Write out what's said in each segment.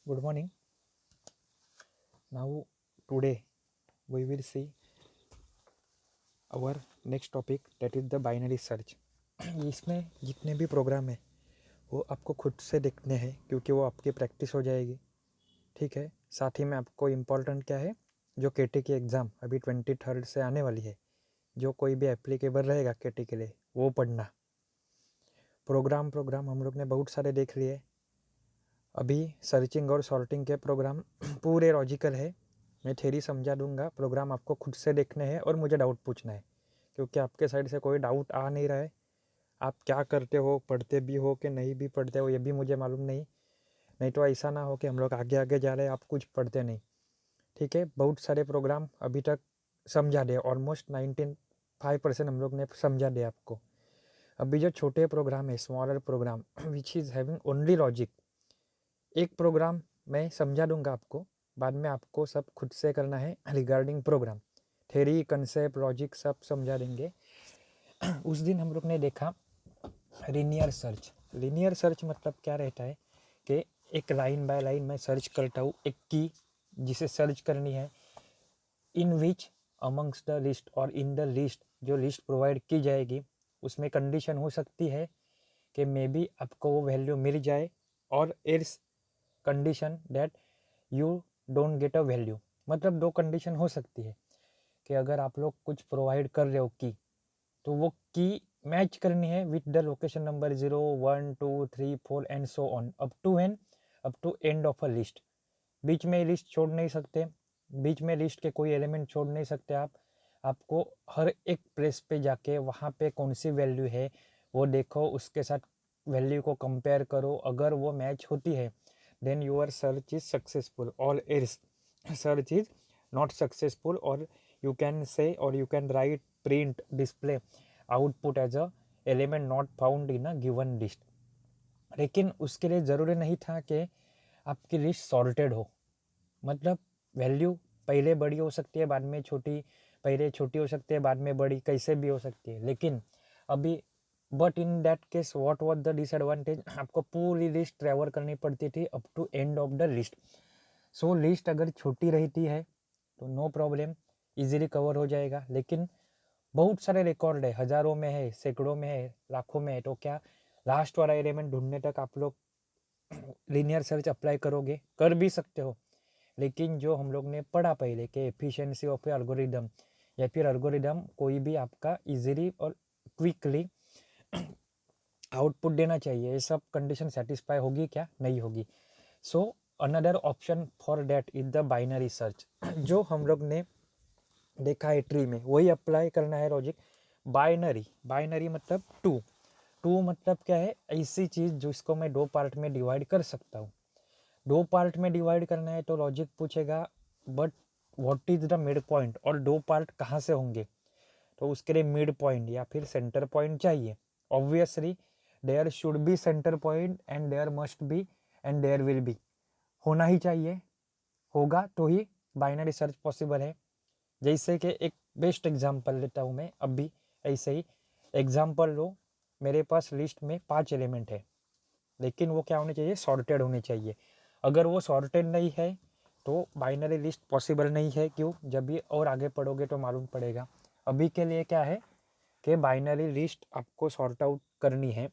Good morning. Now, today we will see our next topic, that is the binary search. इसमें जितने भी programme है वो आपको खुद से देखने हैं, क्योंकि वो आपकी प्रैक्टिस हो जाएगी। ठीक है। साथ ही में आपको इम्पोर्टेंट क्या है, जो केटी की एग्ज़ाम अभी 23 से आने वाली है, जो कोई भी एप्लीकेबल रहेगा केटी के लिए, वो पढ़ना। प्रोग्राम हम लोग ने बहुत सारे देख लिए। अभी सर्चिंग और सॉर्टिंग के प्रोग्राम पूरे लॉजिकल है। मैं थ्योरी समझा दूंगा, प्रोग्राम आपको खुद से देखने हैं और मुझे डाउट पूछना है, क्योंकि आपके साइड से कोई डाउट आ नहीं रहा है। आप क्या करते हो, पढ़ते भी हो कि नहीं भी पढ़ते हो, ये भी मुझे मालूम नहीं। नहीं तो ऐसा ना हो कि हम लोग आगे आगे जा रहे हैं, आप कुछ पढ़ते नहीं। ठीक है। बहुत सारे प्रोग्राम अभी तक समझा दे, ऑलमोस्ट 95% हम लोग ने समझा दिया आपको। अभी जो छोटे प्रोग्राम है, smaller program which is having only logic, एक प्रोग्राम मैं समझा दूंगा आपको, बाद में आपको सब खुद से करना है। Regarding program theory, concept, logic सब समझा देंगे। उस दिन हम लोग ने देखा लीनियर सर्च। लीनियर सर्च मतलब क्या रहता है कि एक लाइन बाय लाइन मैं सर्च करता हूँ एक की जिसे सर्च करनी है, इन विच अमंग्स द लिस्ट और इन द लिस्ट जो लिस्ट प्रोवाइड की जाएगी उसमें कंडीशन हो सकती है कि मे बी आपको वो वैल्यू मिल जाए, और it's condition that you don't get a value. मतलब दो कंडीशन हो सकती है कि अगर आप लोग कुछ प्रोवाइड कर रहे हो की, तो वो की मैच करनी है with the location number 0 1 2 3 4 and so on up to end of a list. बीच में लिस्ट छोड़ नहीं सकते, बीच में लिस्ट के कोई एलिमेंट छोड़ नहीं सकते आप। आपको हर एक प्लेस पे जाके वहाँ पे कौन सी वैल्यू है वो देखो, उसके साथ वैल्यू को कंपेयर करो। अगर वो मैच होती है then your search is successful, or else search is not successful, or you can say, or you can write print display output as a element not found in a given list। लेकिन उसके लिए ज़रूरी नहीं था कि आपकी list sorted हो। मतलब वैल्यू पहले बड़ी हो सकती है, बाद में छोटी, पहले छोटी हो सकती है, बाद में बड़ी, कैसे भी हो सकती है। लेकिन अभी but in that case what was the disadvantage, आपको पूरी लिस्ट ट्रैवल करनी पड़ती थी up to end of the list. So list अगर छोटी रहती है तो नो प्रॉब्लम, इजीली कवर हो जाएगा। लेकिन बहुत सारे रिकॉर्ड है, हज़ारों में है, सैकड़ों में है, लाखों में है, तो क्या लास्ट वाला एलिमेंट ढूंढने तक आप लोग लीनियर सर्च अप्लाई करोगे? कर भी सकते हो, लेकिन जो हम लोग ने पढ़ा पहले कि एफिशिएंसी ऑफ एल्गोरिदम, या फिर एल्गोरिदम कोई भी आपका इजीली और क्विकली आउटपुट देना चाहिए, ये सब कंडीशन सेटिस्फाई होगी क्या? नहीं होगी। So another option for that is the binary search. जो हम लोग ने देखा है ट्री में, वही अप्लाई करना है लॉजिक। बाइनरी, बाइनरी मतलब टू, टू मतलब क्या है? ऐसी चीज़ जिसको मैं दो पार्ट में डिवाइड कर सकता हूँ। दो पार्ट में डिवाइड करना है तो लॉजिक पूछेगा but what is the mid point, और दो पार्ट कहाँ से होंगे? तो उसके लिए मिड पॉइंट या फिर सेंटर पॉइंट चाहिए। Obviously there should be centre point and there must be and there will be, होना ही चाहिए, होगा तो ही बाइनरी सर्च पॉसिबल है। जैसे कि एक बेस्ट एग्जांपल लेता हूँ मैं अभी, ऐसे ही एग्जांपल लो। मेरे पास लिस्ट में 5 एलिमेंट है, लेकिन वो क्या होने चाहिए? सॉर्टेड होने चाहिए। अगर वो सॉर्टेड नहीं है तो बाइनरी लिस्ट पॉसिबल नहीं है। क्यों? जब भी और आगे पढ़ोगे तो मालूम पड़ेगा। अभी के लिए क्या है कि बाइनरी लिस्ट आपको सॉर्ट आउट करनी है,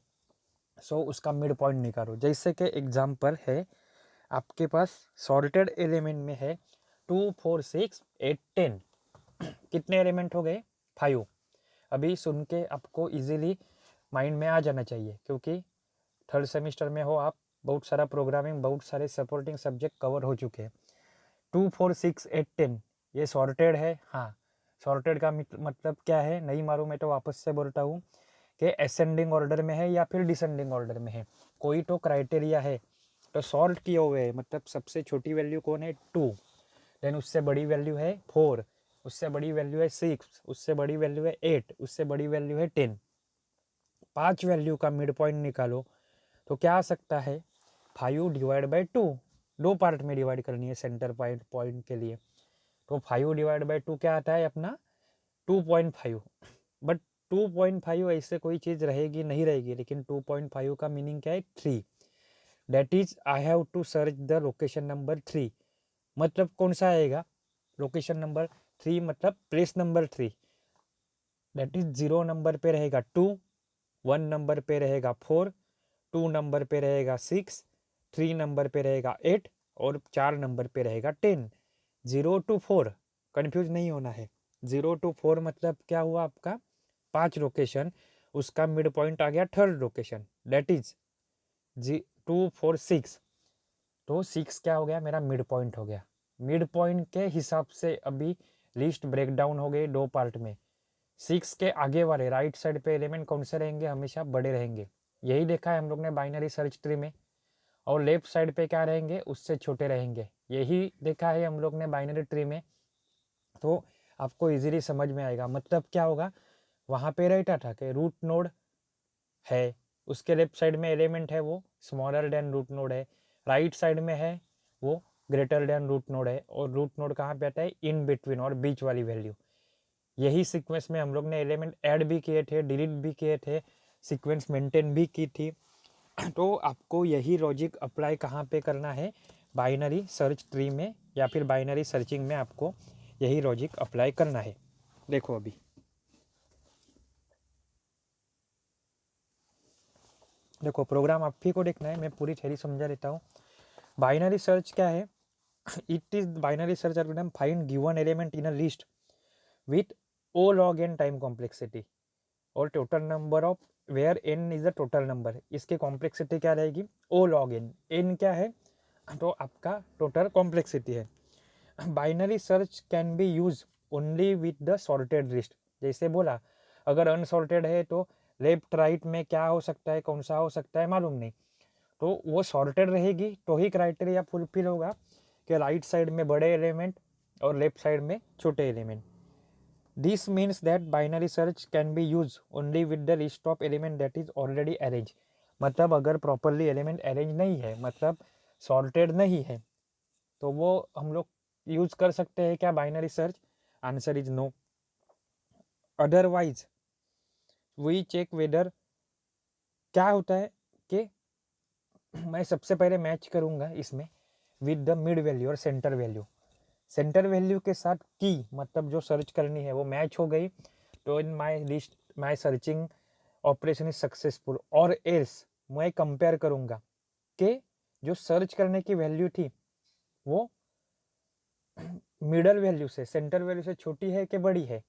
सो उसका मिड पॉइंट निकालो। जैसे कि एग्जांपल है, आपके पास सॉर्टेड एलिमेंट में है 2 4 6 8 10। कितने एलिमेंट हो गए? 5। अभी सुन के आपको इजीली माइंड में आ जाना चाहिए, क्योंकि थर्ड सेमिस्टर में हो आप, बहुत सारा प्रोग्रामिंग, बहुत सारे सपोर्टिंग सब्जेक्ट कवर हो चुके हैं। 2 4 6 8 10 ये सॉर्टेड है। हाँ, सॉर्टेड का मतलब क्या है नहीं मालूम है तो वापस से बोलता हूँ कि असेंडिंग ऑर्डर में है या फिर डिसेंडिंग ऑर्डर में है, कोई तो क्राइटेरिया है। तो सॉर्ट किए हुए है, मतलब सबसे छोटी वैल्यू कौन है? 2, देन उससे बड़ी वैल्यू है 4, उससे बड़ी वैल्यू है 6, उससे बड़ी वैल्यू है 8, उससे बड़ी वैल्यू है 10। 5 वैल्यू का मिड पॉइंट निकालो तो क्या आ सकता है? 5 डिवाइड बाई 2, दो पार्ट में डिवाइड करनी है सेंटर पॉइंट पॉइंट के लिए। तो 5 डिवाइड बाई 2 क्या आता है अपना? 2.5। बट 2.5 ऐसे कोई चीज़ रहेगी नहीं रहेगी, लेकिन 2.5 का मीनिंग क्या है? 3। That is I have to search the location number 3। मतलब कौन सा आएगा, लोकेशन नंबर 3 मतलब place number 3। That is 0 number पे रहेगा 2, 1 नंबर पे रहेगा 4, 2 नंबर पे रहेगा 6, 3 नंबर पे रहेगा 8 और 4 नंबर पे रहेगा 10। 0 to 4 कन्फ्यूज नहीं होना है। 0 to 4 मतलब क्या हुआ आपका 5 लोकेशन, उसका मिड पॉइंट आ गया थर्ड लोकेशन, दैट इज 2 4 6। तो 6 क्या हो गया, मेरा मिड पॉइंट हो गया। मिड पॉइंट के हिसाब से अभी लिस्ट ब्रेक डाउन हो गई 2 पार्ट में। 6 के आगे वाले राइट साइड पे एलिमेंट कौन से रहेंगे, हमेशा बड़े रहेंगे। यही देखा है हम लोग ने बाइनरी सर्च ट्री में। और लेफ्ट साइड पे क्या रहेंगे, उससे छोटे रहेंगे, यही देखा है हम लोग ने बाइनरी ट्री में। तो आपको इजीली समझ में आएगा। मतलब क्या होगा, वहाँ पे रहता था कि रूट नोड है, उसके लेफ्ट साइड में एलिमेंट है वो स्मॉलर देन रूट नोड है, राइट साइड में है वो ग्रेटर देन रूट नोड है, और रूट नोड कहाँ पे आता है, इन बिटवीन और बीच वाली वैल्यू। यही सीक्वेंस में हम लोग ने एलिमेंट ऐड भी किए थे, डिलीट भी किए थे, सीक्वेंस मेंटेन भी की थी। तो आपको यही लॉजिक अप्लाई कहाँ पे करना है, बाइनरी सर्च ट्री में या फिर बाइनरी सर्चिंग में आपको यही लॉजिक अप्लाई करना है। देखो अभी देखो प्रोग्राम आप ही को देखना है, मैं पूरी थ्योरी समझा देता हूँ। बाइनरी सर्च क्या है, it is binary search algorithm find given element in a list with O log N time complexity और total number of where N is the total number. इसकी कॉम्प्लेक्सिटी क्या रहेगी, ओ लॉग एन। एन क्या है, तो आपका टोटल कॉम्प्लेक्सिटी है। Binary search can be use only with the sorted list. जैसे बोला, अगर अनसॉर्टेड है तो लेफ्ट राइट में क्या हो सकता है, कौन सा हो सकता है मालूम नहीं, तो वो सॉर्टेड रहेगी तो ही क्राइटेरिया फुलफिल होगा कि राइट साइड में बड़े एलिमेंट और लेफ्ट साइड में छोटे element. This means that binary search can be use only with the list of element that is already arrange. मतलब अगर प्रॉपरली एलिमेंट अरेंज नहीं है, मतलब सॉर्टेड नहीं है, तो वो हम लोग यूज कर सकते हैं क्या binary search, answer is no. Otherwise we check whether, क्या होता है कि मैं सबसे पहले मैच करूंगा इसमें विद द मिड वैल्यू और सेंटर वैल्यू। सेंटर वैल्यू के साथ की मतलब जो सर्च करनी है वो मैच हो गई, तो in my list my searching operation is successful. और एल्स मैं कंपेयर करूंगा कि जो सर्च करने की वैल्यू थी वो मिडल वैल्यू से, सेंटर वैल्यू से छोटी है कि बड़ी है।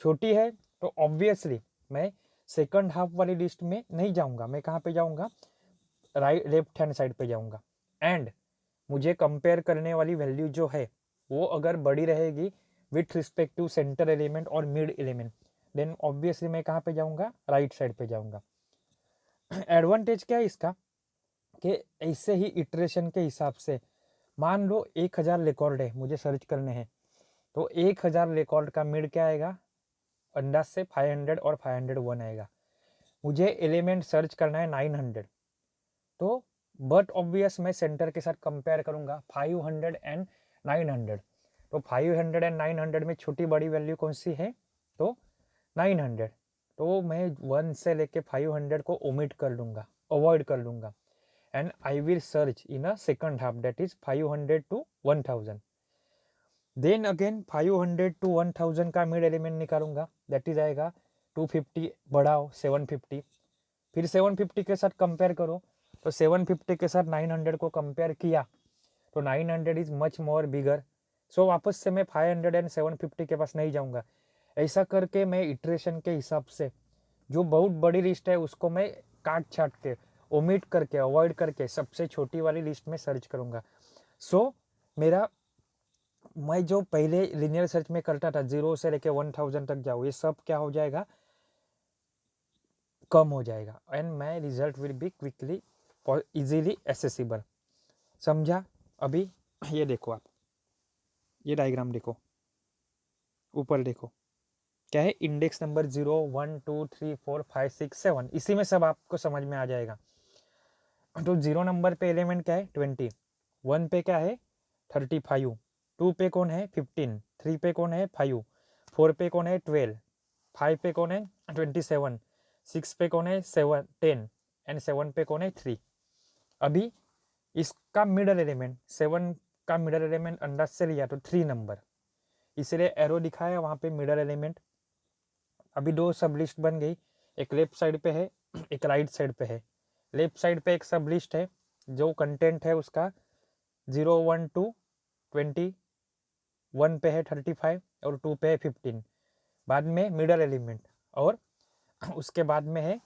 छोटी है तो ऑब्वियसली मैं सेकंड हाफ वाली लिस्ट में नहीं जाऊंगा, मैं कहाँ पे जाऊंगा, राइट लेफ्ट हैंड साइड पे जाऊंगा। एंड मुझे कंपेयर करने वाली वैल्यू जो है वो अगर बड़ी रहेगी with respect to centre element और मिड एलिमेंट, देन ऑब्वियसली मैं कहाँ पे जाऊंगा, राइट साइड पे जाऊंगा। एडवांटेज क्या है इसका कि ऐसे ही इटरेशन के हिसाब से, मान लो 1000 रिकॉर्ड है मुझे सर्च करने हैं, तो 1000 रिकॉर्ड का मिड क्या आएगा, अंदाज से 500 और 501 आएगा। मुझे एलिमेंट सर्च करना है 900, तो बट ऑब्वियस मैं सेंटर के साथ कंपेयर करूंगा 500 एंड 900। तो 500 एंड 900 में छोटी बड़ी वैल्यू कौन सी है, तो 900। तो मैं 1 से लेके 500 को ओमिट कर लूंगा, अवॉइड कर लूंगा, and I will search in a second half that is 500 to 1000। Then again 500 to 1000 का मिड एलिमेंट निकालूंगा, दैट इज आएगा 250 बढ़ाओ 750। फिर 750 के साथ कंपेयर करो, तो 750 के साथ 900 को कंपेयर किया तो 900 इज मच मोर बिगर। सो वापस से मैं 500 एंड 750 के पास नहीं जाऊंगा। ऐसा करके मैं इटरेशन के हिसाब से जो बहुत बड़ी लिस्ट है उसको मैं काट छाट के, ओमिट करके, अवॉइड करके सबसे छोटी वाली लिस्ट में सर्च करूंगा। सो मेरा, मैं जो पहले लिनियर सर्च में करता था 0 से लेके 1000 तक जाओ, ये सब क्या हो जाएगा, कम हो जाएगा, and my result will be quickly easily accessible. समझा। अभी ये देखो आप, ये डायग्राम देखो, ऊपर देखो क्या है, इंडेक्स नंबर 0 1 2 3 4 5 6 7, इसी में सब आपको समझ में आ जाएगा। तो 0 नंबर पे एलिमेंट क्या है 20, 1 पे क्या है 35, 2 पे कौन है 15, 3 पे कौन है 5, 4 पे कौन है 12, 5 पे कौन है 27, 6 पे कौन है 7 10 एंड 7 पे कौन है 3। अभी इसका मिडल एलिमेंट 7 का मिडल एलिमेंट अंदाज से लिया तो 3 नंबर, इसलिए एरो दिखाया वहाँ पे मिडल एलिमेंट। अभी 2 सब लिस्ट बन गई, एक लेफ्ट साइड पे है, एक राइट साइड पे है। लेफ्ट साइड पे एक सब लिस्ट है जो कंटेंट है उसका 0 1 2 20, 1 पे है 35 और 2 पे है 15। बाद में मिडल एलिमेंट और उसके बाद में है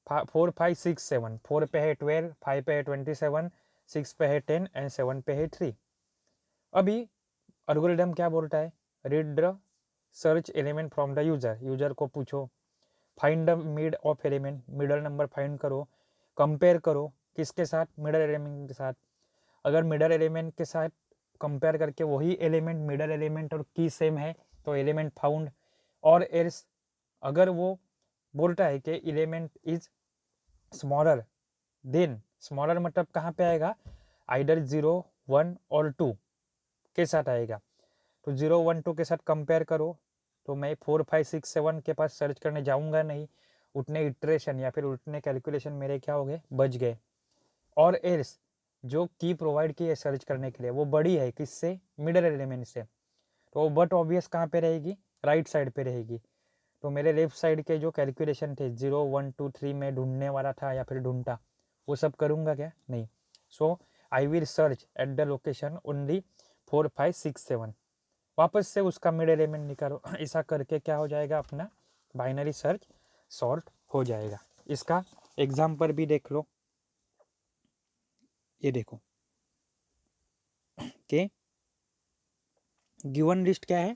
4 5 6 7, 4 पे है 12, 5 पे है 27, 6 पे है 10 एंड 7 पे है 3। अभी एल्गोरिथम क्या बोलता है, read the search element from the user, user को पूछो find the mid of element, middle number find करो, कंपेयर करो किसके साथ, मिडल एलिमेंट के साथ। अगर मिडल एलिमेंट के साथ कंपेयर करके वही एलिमेंट मिडल एलिमेंट और की सेम है तो एलिमेंट फाउंड, और एल्स अगर वो बोलता है कि element is smaller than, smaller मतलब कहाँ पे आएगा, आइडर 0 1 और 2 के साथ आएगा। तो 0 1 2 के साथ कंपेयर करो, तो मैं 4 5 6 7 के पास सर्च करने जाऊंगा नहीं, उतने इटरेशन या फिर उतने कैलकुलेशन मेरे क्या हो गए, बच गए। और एल्स जो की प्रोवाइड की है सर्च करने के लिए वो बड़ी है किससे, मिडल एलिमेंट से, तो बट ऑब्वियस कहाँ पे रहेगी, राइट साइड पे रहेगी। तो मेरे लेफ्ट साइड के जो कैलकुलेशन थे 0 1 2 3 में ढूंढने वाला था या फिर ढूंढता, वो सब करूंगा क्या, नहीं। So I will search at the location only 4 5 6 7, वापस से उसका मिड एलिमेंट निकालो। ऐसा करके क्या हो जाएगा, अपना बाइनरी सर्च सॉर्ट हो जाएगा। इसका एग्जाम्पल भी देख लो, ये देखो कि गिवन लिस्ट क्या है,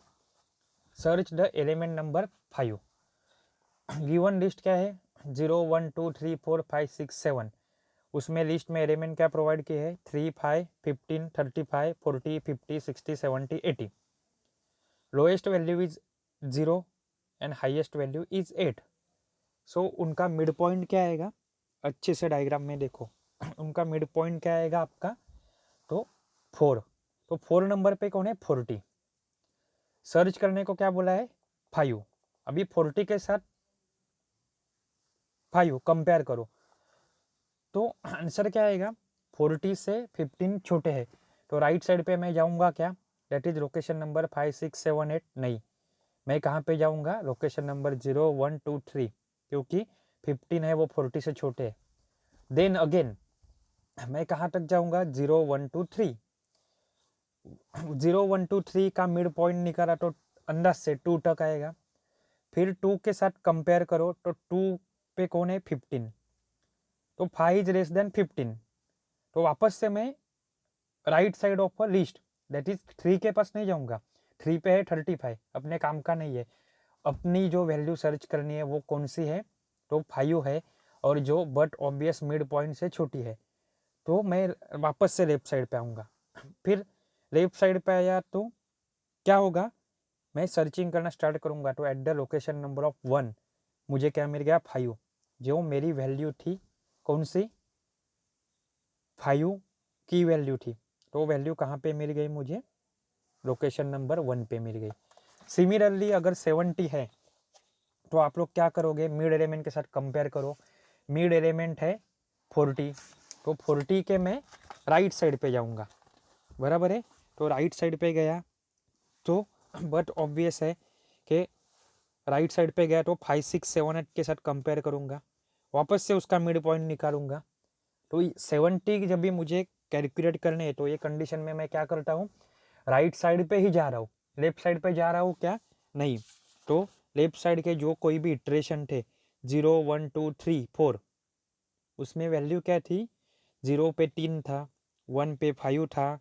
search the element number 5। Given list क्या है, 0 1 2 3 4 5 6 7, उसमें लिस्ट में एलिमेंट क्या प्रोवाइड किए है, 3 5 15 35 40 50 60 70 80। Lowest value is 0 and highest value is 8। सो उनका मिड पॉइंट क्या आएगा, अच्छे से डायग्राम में देखो उनका मिड पॉइंट क्या आएगा आपका, तो 4। तो 4 नंबर पे कौन है, 40। सर्च करने को क्या बोला है, 5। अभी 40 के साथ 5 कंपेयर करो, तो आंसर क्या आएगा, 40 से 15 छोटे है, तो राइट साइड पे मैं जाऊंगा क्या, दैट इज लोकेशन नंबर 5 6 7 8, नहीं, मैं कहाँ पे जाऊंगा, लोकेशन नंबर 0 1 2 3, क्योंकि 15 है वो 40 से छोटे है। देन अगेन मैं कहाँ तक जाऊंगा, 0 1 2 3, 0 1 2 3 का मिड पॉइंट निकाला तो अंदाज से 2 तक आएगा। फिर 2 के साथ कंपेयर करो तो 2 पे कौन है, 15, तो 5 इज लेस देन 15, तो वापस से मैं right side of a list that is 3 के पास नहीं जाऊंगा, 3 पे है 35, अपने काम का नहीं है, अपनी जो वैल्यू सर्च करनी है वो कौन सी है, तो 5 है, और जो बट ऑब्वियस मिड पॉइंट से छोटी है, तो मैं वापस से लेफ्ट साइड पे आऊँगा। फिर लेफ्ट साइड पे आया तो क्या होगा, मैं सर्चिंग करना स्टार्ट करूँगा, तो eight the location number of 1 मुझे क्या मिल गया, 5, जो मेरी वैल्यू थी कौन सी, 5 की वैल्यू थी, तो वैल्यू कहाँ पे मिल गई मुझे, लोकेशन नंबर 1 पे मिल गई। सिमिलरली अगर 70 है तो आप लोग क्या करोगे, मिड एलिमेंट के साथ कंपेयर करो, मिड एलिमेंट है 40, तो 40 के मैं राइट साइड पे जाऊंगा, बराबर है, तो राइट साइड पे गया तो बट ऑब्वियस है कि राइट साइड पे गया तो 5 6 7 8 के साथ कंपेयर करूंगा, वापस से उसका मिड पॉइंट निकालूंगा, तो 70 जब भी मुझे कैलकुलेट करने है तो ये कंडीशन में मैं क्या करता हूँ, राइट साइड पे ही जा रहा हूँ, लेफ्ट साइड पे जा रहा हूँ क्या, नहीं। तो लेफ्ट साइड के जो कोई भी इटरेशन थे 0 1 2 3 4, उसमें वैल्यू क्या थी, 0 पे 3 था, 1 पे 5 था,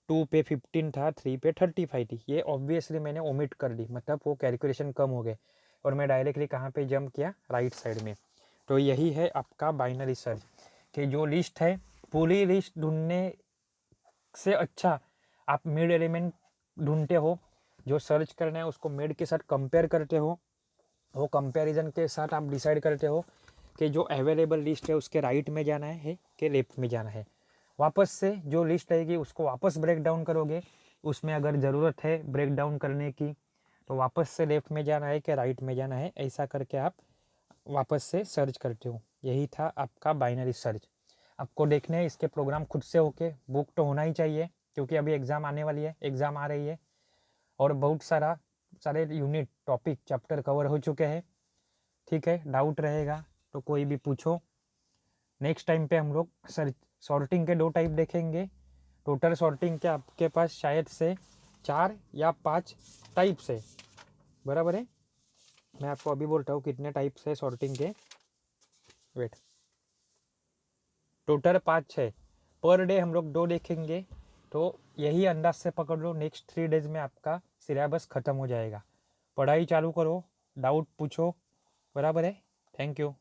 2 पे 15 था, 3 पे 35 थी, ये ऑब्वियसली मैंने ओमिट कर दी, मतलब वो कैलकुलेशन कम हो गए, और मैं डायरेक्टली कहाँ पे जंप किया, राइट साइड में। तो यही है आपका बाइनरी सर्च, कि जो लिस्ट है पूरी लिस्ट ढूंढने से अच्छा आप मिड एलिमेंट ढूंढते हो, जो सर्च करना है उसको मिड के साथ कंपेयर करते हो, वो कंपैरिजन के साथ आप डिसाइड करते हो कि जो अवेलेबल लिस्ट है उसके राइट में जाना है कि लेफ्ट में जाना है। वापस से जो लिस्ट रहेगी उसको वापस ब्रेक डाउन करोगे, उसमें अगर ज़रूरत है ब्रेक डाउन करने की तो वापस से लेफ्ट में जाना है कि राइट में जाना है, ऐसा करके आप वापस से सर्च करते हो। यही था आपका बाइनरी सर्च। आपको देखने हैं इसके प्रोग्राम खुद से होके, बुक तो होना ही चाहिए क्योंकि अभी एग्ज़ाम आने वाली है, एग्ज़ाम आ रही है और बहुत सारे यूनिट टॉपिक चैप्टर कवर हो चुके हैं। ठीक है, डाउट रहेगा तो कोई भी पूछो। नेक्स्ट टाइम पे हम लोग सॉर्टिंग के 2 टाइप देखेंगे। टोटल सॉर्टिंग के आपके पास शायद से 4 या 5 टाइप्स है, बराबर है। मैं आपको अभी बोलता हूँ कितने टाइप्स है सॉर्टिंग के। वेट, टोटल 5 है। पर डे हम लोग 2 देखेंगे, तो यही अंदाज से पकड़ लो नेक्स्ट 3 डेज में आपका सिलेबस ख़त्म हो जाएगा। पढ़ाई चालू करो, डाउट पूछो, बराबर है। Thank you.